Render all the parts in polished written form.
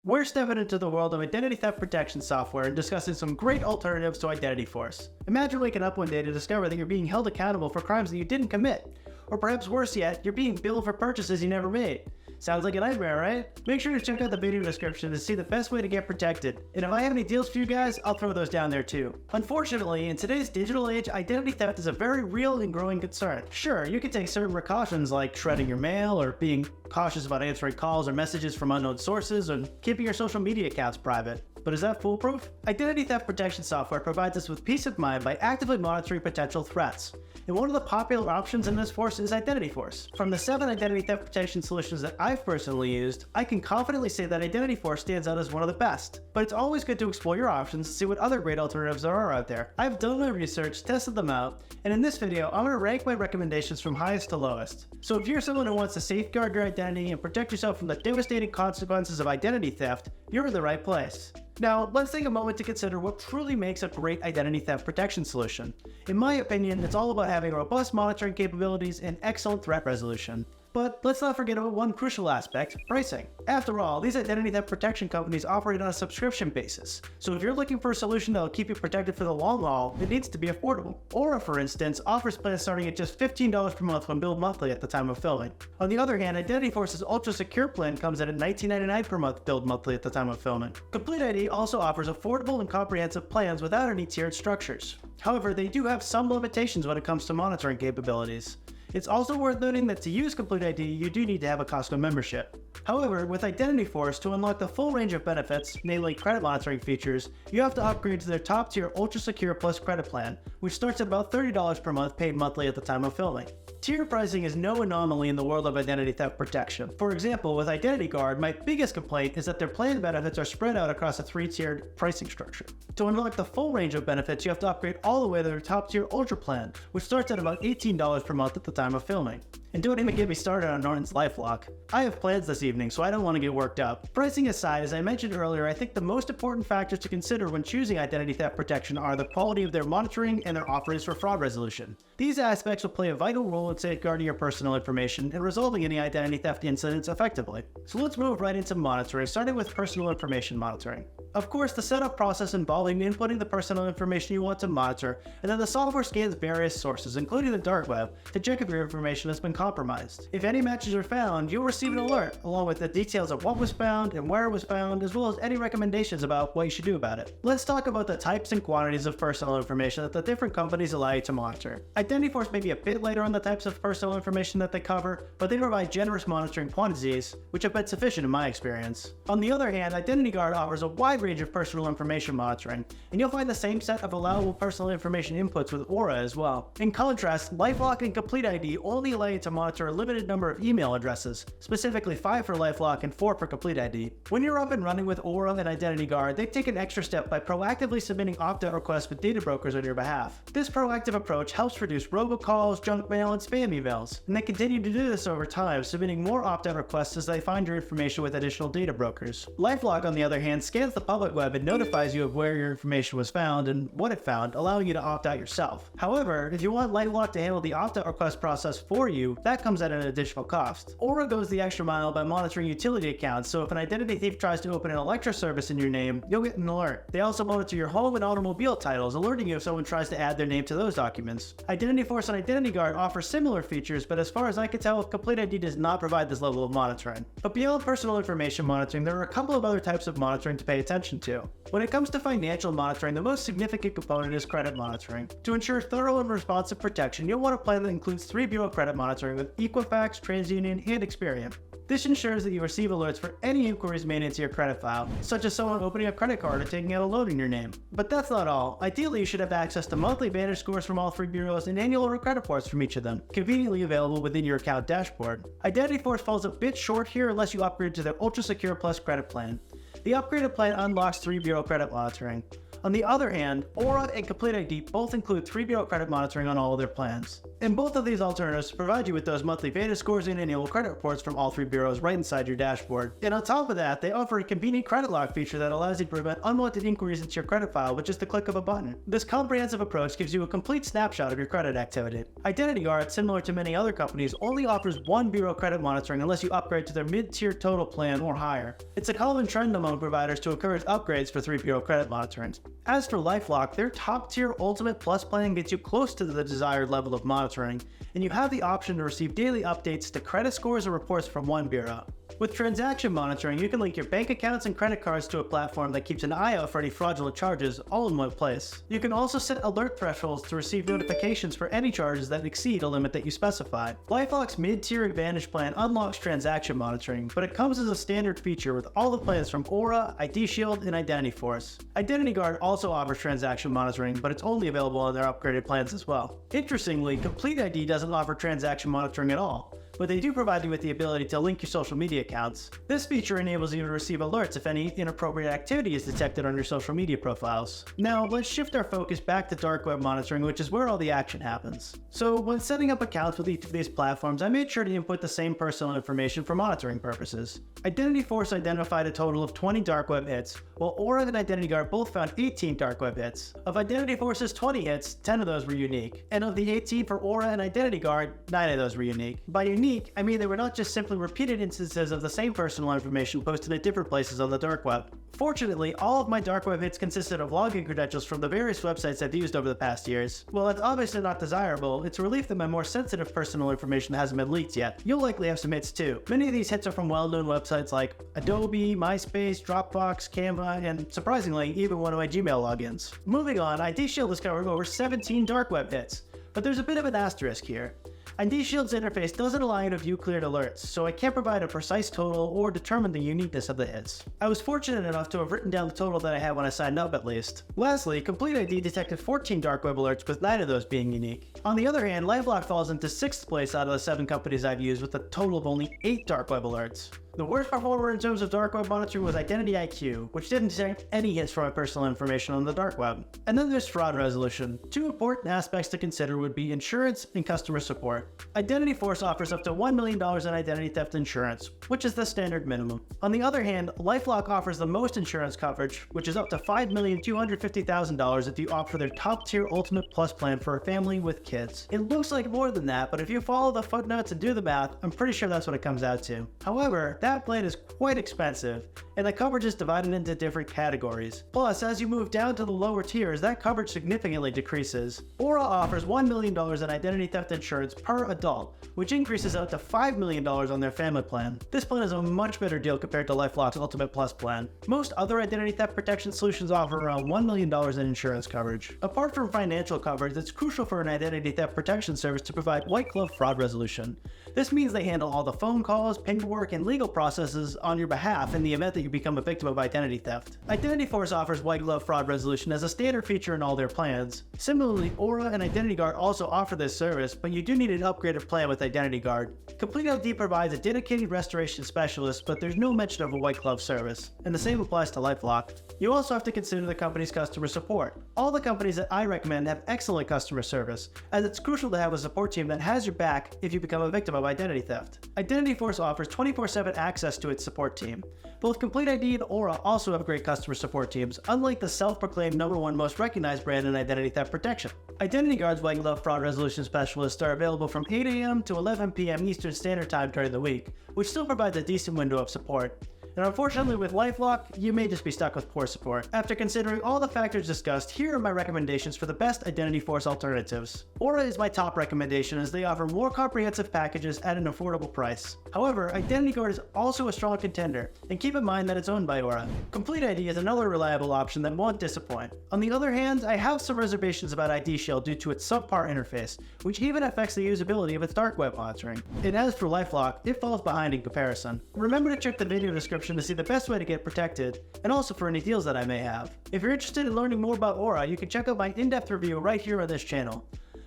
We're stepping into the world of identity theft protection software and discussing some great alternatives to IdentityForce. Imagine waking up one day to discover that you're being held accountable for crimes that you didn't commit. Or perhaps worse yet, you're being billed for purchases you never made. Sounds like a nightmare, right? Make sure to check out the video description to see the best way to get protected. And if I have any deals for you guys, I'll throw those down there too. Unfortunately, in today's digital age, identity theft is a very real and growing concern. Sure, you can take certain precautions like shredding your mail or being cautious about answering calls or messages from unknown sources and keeping your social media accounts private. But is that foolproof? Identity theft protection software provides us with peace of mind by actively monitoring potential threats. And one of the popular options in this force is IdentityForce. From the 7 identity theft protection solutions that I've personally used, I can confidently say that IdentityForce stands out as one of the best. But it's always good to explore your options and see what other great alternatives there are out there. I've done my research, tested them out, and in this video, I'm going to rank my recommendations from highest to lowest. So if you're someone who wants to safeguard your identity and protect yourself from the devastating consequences of identity theft, you're in the right place. Now, let's take a moment to consider what truly makes a great identity theft protection solution. In my opinion, it's all about having robust monitoring capabilities and excellent threat resolution. But let's not forget about one crucial aspect, pricing. After all, these identity theft protection companies operate on a subscription basis. So if you're looking for a solution that will keep you protected for the long haul, it needs to be affordable. Aura, for instance, offers plans starting at just $15 per month when billed monthly at the time of filming. On the other hand, IdentityForce's Ultra Secure plan comes in at $19.99 per month billed monthly at the time of filming. Complete ID also offers affordable and comprehensive plans without any tiered structures. However, they do have some limitations when it comes to monitoring capabilities. It's also worth noting that to use Complete ID, you do need to have a Costco membership. However, with IdentityForce, to unlock the full range of benefits, namely credit monitoring features, you have to upgrade to their top-tier Ultra Secure+Credit plan, which starts at about $30 per month paid monthly at the time of filming. Tier pricing is no anomaly in the world of identity theft protection. For example, with Identity Guard, my biggest complaint is that their plan benefits are spread out across a 3-tiered pricing structure. To unlock the full range of benefits, you have to upgrade all the way to their top-tier Ultra plan, which starts at about $18 per month at the time of filming. And don't even get me started on Norton's LifeLock. I have plans this evening, so I don't want to get worked up. Pricing aside, as I mentioned earlier, I think the most important factors to consider when choosing identity theft protection are the quality of their monitoring and their offerings for fraud resolution. These aspects will play a vital role in safeguarding your personal information and resolving any identity theft incidents effectively. So let's move right into monitoring, starting with personal information monitoring. Of course, the setup process involving inputting the personal information you want to monitor, and then the software scans various sources, including the dark web, to check if your information has been compromised. If any matches are found, you'll receive an alert, along with the details of what was found and where it was found, as well as any recommendations about what you should do about it. Let's talk about the types and quantities of personal information that the different companies allow you to monitor. IdentityForce may be a bit lighter on the types of personal information that they cover, but they provide generous monitoring quantities, which have been sufficient in my experience. On the other hand, Identity Guard offers a wide range of personal information monitoring, and you'll find the same set of allowable personal information inputs with Aura as well. In contrast, LifeLock and Complete ID only allow you to monitor a limited number of email addresses, specifically 5 for LifeLock and 4 for Complete ID. When you're up and running with Aura and Identity Guard, they take an extra step by proactively submitting opt-out requests with data brokers on your behalf. This proactive approach helps reduce robocalls, junk mail, and spam emails, and they continue to do this over time, submitting more opt-out requests as they find your information with additional data brokers. LifeLock, on the other hand, scans the public web and notifies you of where your information was found and what it found, allowing you to opt out yourself. However, if you want LifeLock to handle the opt-out request process for you, that comes at an additional cost. Aura goes the extra mile by monitoring utility accounts, so if an identity thief tries to open an Electra service in your name, you'll get an alert. They also monitor your home and automobile titles, alerting you if someone tries to add their name to those documents. IdentityForce and Identity Guard offer similar features, but as far as I can tell, Complete ID does not provide this level of monitoring. But beyond personal information monitoring, there are a couple of other types of monitoring to pay attention to. When it comes to financial monitoring, the most significant component is credit monitoring. To ensure thorough and responsive protection, you'll want a plan that includes 3 bureau credit monitoring with Equifax, TransUnion, and Experian. This ensures that you receive alerts for any inquiries made into your credit file, such as someone opening a credit card or taking out a loan in your name. But that's not all. Ideally, you should have access to monthly VantageScores from all 3 bureaus and annual credit reports from each of them, conveniently available within your account dashboard. IdentityForce falls a bit short here unless you upgrade to their Ultra Secure+Credit plan. The upgraded plan unlocks 3 bureau credit monitoring. On the other hand, Aura and Complete ID both include 3 bureau credit monitoring on all of their plans. And both of these alternatives provide you with those monthly VantageScores and annual credit reports from all three bureaus right inside your dashboard. And on top of that, they offer a convenient credit log feature that allows you to prevent unwanted inquiries into your credit file with just the click of a button. This comprehensive approach gives you a complete snapshot of your credit activity. IdentityGuard, similar to many other companies, only offers one bureau credit monitoring unless you upgrade to their mid-tier total plan or higher. It's a common trend among providers to encourage upgrades for 3-bureau credit monitoring. As for LifeLock, their top-tier Ultimate Plus plan gets you close to the desired level of monitoring, and you have the option to receive daily updates to credit scores or reports from one bureau. With transaction monitoring, you can link your bank accounts and credit cards to a platform that keeps an eye out for any fraudulent charges all in one place. You can also set alert thresholds to receive notifications for any charges that exceed a limit that you specify. LifeLock's mid-tier Advantage plan unlocks transaction monitoring, but it comes as a standard feature with all the plans from Aura, ID Shield, and IdentityForce. IdentityGuard also offers transaction monitoring, but it's only available on their upgraded plans as well. Interestingly, Complete ID doesn't offer transaction monitoring at all, but they do provide you with the ability to link your social media accounts. This feature enables you to receive alerts if any inappropriate activity is detected on your social media profiles. Now, let's shift our focus back to dark web monitoring, which is where all the action happens. So, when setting up accounts with each of these platforms, I made sure to input the same personal information for monitoring purposes. IdentityForce identified a total of 20 dark web hits, while Aura and IdentityGuard both found 18 dark web hits. Of IdentityForce's 20 hits, 10 of those were unique, and of the 18 for Aura and IdentityGuard, 9 of those were unique. By unique, I mean they were not just simply repeated instances of the same personal information posted at different places on the dark web. Fortunately, all of my dark web hits consisted of login credentials from the various websites I've used over the past years. While it's obviously not desirable, it's a relief that my more sensitive personal information hasn't been leaked yet. You'll likely have some hits too. Many of these hits are from well-known websites like Adobe, MySpace, Dropbox, Canva, and surprisingly, even one of my Gmail logins. Moving on, ID Shield discovered over 17 dark web hits, but there's a bit of an asterisk here. ID Shield's interface doesn't allow you to view cleared alerts, so I can't provide a precise total or determine the uniqueness of the hits. I was fortunate enough to have written down the total that I had when I signed up at least. Lastly, Complete ID detected 14 dark web alerts, with 9 of those being unique. On the other hand, LifeLock falls into 6th place out of the 7 companies I've used with a total of only 8 dark web alerts. The worst performer in terms of dark web monitoring was IdentityIQ, which didn't detect any hits from my personal information on the dark web. And then there's fraud resolution. 2 important aspects to consider would be insurance and customer support. IdentityForce offers up to $1 million in identity theft insurance, which is the standard minimum. On the other hand, LifeLock offers the most insurance coverage, which is up to $5,250,000 if you opt for their top-tier Ultimate Plus plan for a family with kids. It looks like more than that, but if you follow the footnotes and do the math, I'm pretty sure that's what it comes out to. However, that plan is quite expensive, and the coverage is divided into different categories. Plus, as you move down to the lower tiers, that coverage significantly decreases. Aura offers $1 million in identity theft insurance per adult, which increases out to $5 million on their family plan. This plan is a much better deal compared to LifeLock's Ultimate Plus plan. Most other identity theft protection solutions offer around $1 million in insurance coverage. Apart from financial coverage, it's crucial for an identity theft protection service to provide white glove fraud resolution. This means they handle all the phone calls, paperwork, and legal processes on your behalf in the event that you become a victim of identity theft. IdentityForce offers white glove fraud resolution as a standard feature in all their plans. Similarly, Aura and IdentityGuard also offer this service, but you do need an upgraded plan with IdentityGuard. Complete ID provides a dedicated restoration specialist, but there's no mention of a white glove service, and the same applies to LifeLock. You also have to consider the company's customer support. All the companies that I recommend have excellent customer service, as it's crucial to have a support team that has your back if you become a victim of identity theft. IdentityForce offers 24/7 access to its support team. Both Complete ID and Aura also have great customer support teams, unlike the self-proclaimed #1 most recognized brand in identity theft protection. IdentityGuard's white glove fraud resolution specialists are available from 8 a.m. to 11 p.m. Eastern Standard Time during the week, which still provides a decent window of support. And unfortunately with LifeLock, you may just be stuck with poor support. After considering all the factors discussed, here are my recommendations for the best IdentityForce alternatives. Aura is my top recommendation as they offer more comprehensive packages at an affordable price. However, IdentityGuard is also a strong contender, and keep in mind that it's owned by Aura. Complete ID is another reliable option that won't disappoint. On the other hand, I have some reservations about ID Shield due to its subpar interface, which even affects the usability of its dark web monitoring. And as for LifeLock, it falls behind in comparison. Remember to check the video description to see the best way to get protected, and also for any deals that I may have. If you're interested in learning more about Aura, you can check out my in-depth review right here on this channel.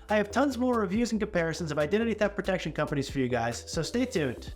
I have tons more reviews and comparisons of identity theft protection companies for you guys, so stay tuned.